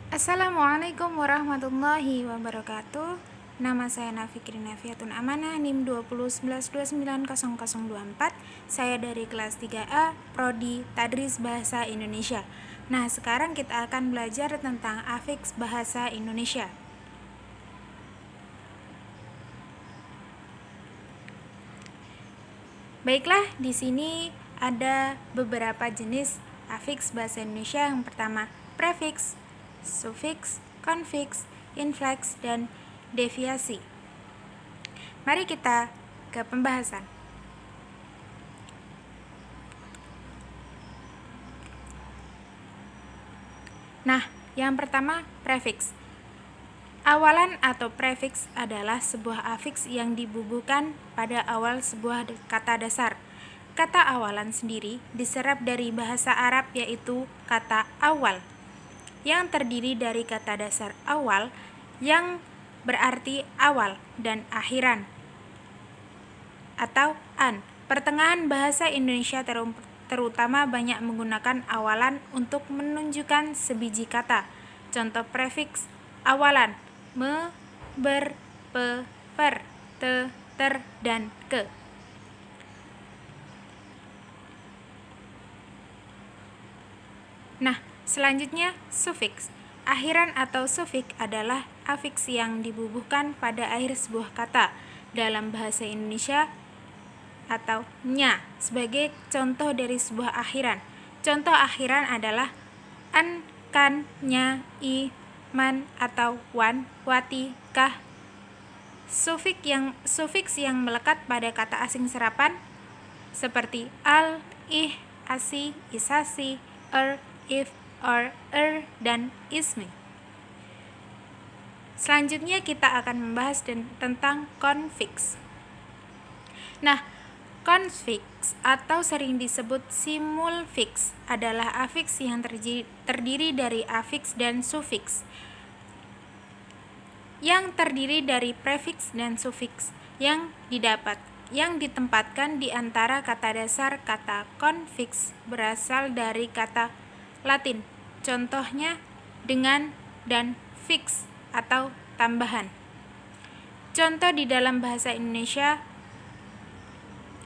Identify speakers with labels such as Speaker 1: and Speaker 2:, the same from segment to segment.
Speaker 1: Assalamualaikum warahmatullahi wabarakatuh. Nama saya Nafikri Nafiatun Amanah, NIM 2011290024. Saya dari kelas 3A, Prodi Tadris Bahasa Indonesia. Nah, sekarang kita akan belajar tentang afiks bahasa Indonesia. Baiklah, di sini ada beberapa jenis afiks bahasa Indonesia. Yang pertama, prefiks, sufiks, konfiks, infleks, dan deviasi. Mari kita ke pembahasan. Nah, yang pertama, prefiks. Awalan atau prefiks adalah sebuah afiks yang dibubuhkan pada awal sebuah kata dasar. Kata awalan sendiri diserap dari bahasa Arab, yaitu kata awal, yang terdiri dari kata dasar awal yang berarti awal dan akhiran atau an. Pertengahan bahasa Indonesia terutama banyak menggunakan awalan untuk menunjukkan sebiji kata. Contoh prefiks awalan: me, ber, pe, per, te, ter, dan ke. Nah, selanjutnya sufiks. Akhiran atau sufiks adalah afiks yang dibubuhkan pada akhir sebuah kata dalam bahasa Indonesia atau nya sebagai contoh dari sebuah akhiran. Contoh akhiran adalah an, kan, nya, i, man, atau wan, wati, kah. Sufiks yang melekat pada kata asing serapan seperti al, ih, asi, isasi, if, or, dan ismi. Selanjutnya kita akan membahas tentang konfiks. Nah, konfiks atau sering disebut simulfiks adalah afiks yang terdiri dari afiks dan sufiks, yang terdiri dari prefiks dan sufiks yang ditempatkan di antara kata dasar. Kata konfiks berasal dari kata Latin, contohnya dengan dan fix atau tambahan. Contoh di dalam bahasa Indonesia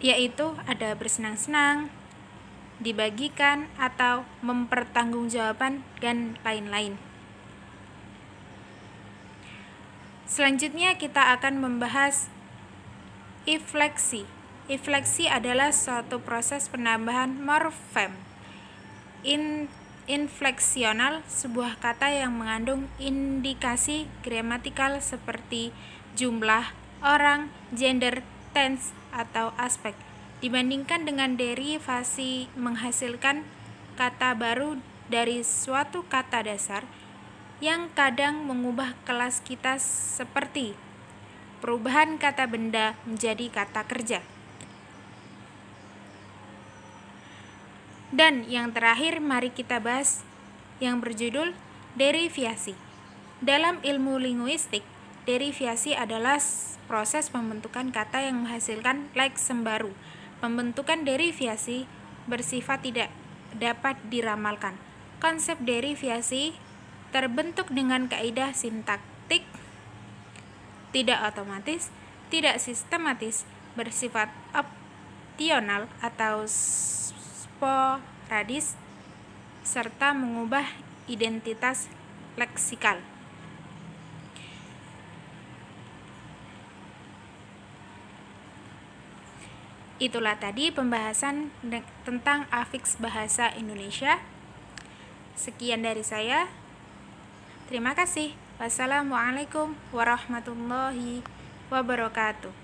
Speaker 1: yaitu ada bersenang-senang, dibagikan, atau mempertanggungjawabkan, dan lain-lain. Selanjutnya kita akan membahas infleksi. Infleksi adalah suatu proses penambahan morfem infleksional sebuah kata yang mengandung indikasi gramatikal seperti jumlah, orang, gender, tense, atau aspek, dibandingkan dengan derivasi menghasilkan kata baru dari suatu kata dasar yang kadang mengubah kelas kita seperti perubahan kata benda menjadi kata kerja. Dan yang terakhir, mari kita bahas yang berjudul derivasi. Dalam ilmu linguistik, derivasi adalah proses pembentukan kata yang menghasilkan lексem baru. Pembentukan derivasi bersifat tidak dapat diramalkan. Konsep derivasi terbentuk dengan kaidah sintaktik, tidak otomatis, tidak sistematis, bersifat opsional atau sporadis, serta mengubah identitas leksikal. Itulah tadi pembahasan tentang afiks bahasa Indonesia. Sekian dari saya. Terima kasih. Wassalamualaikum warahmatullahi wabarakatuh.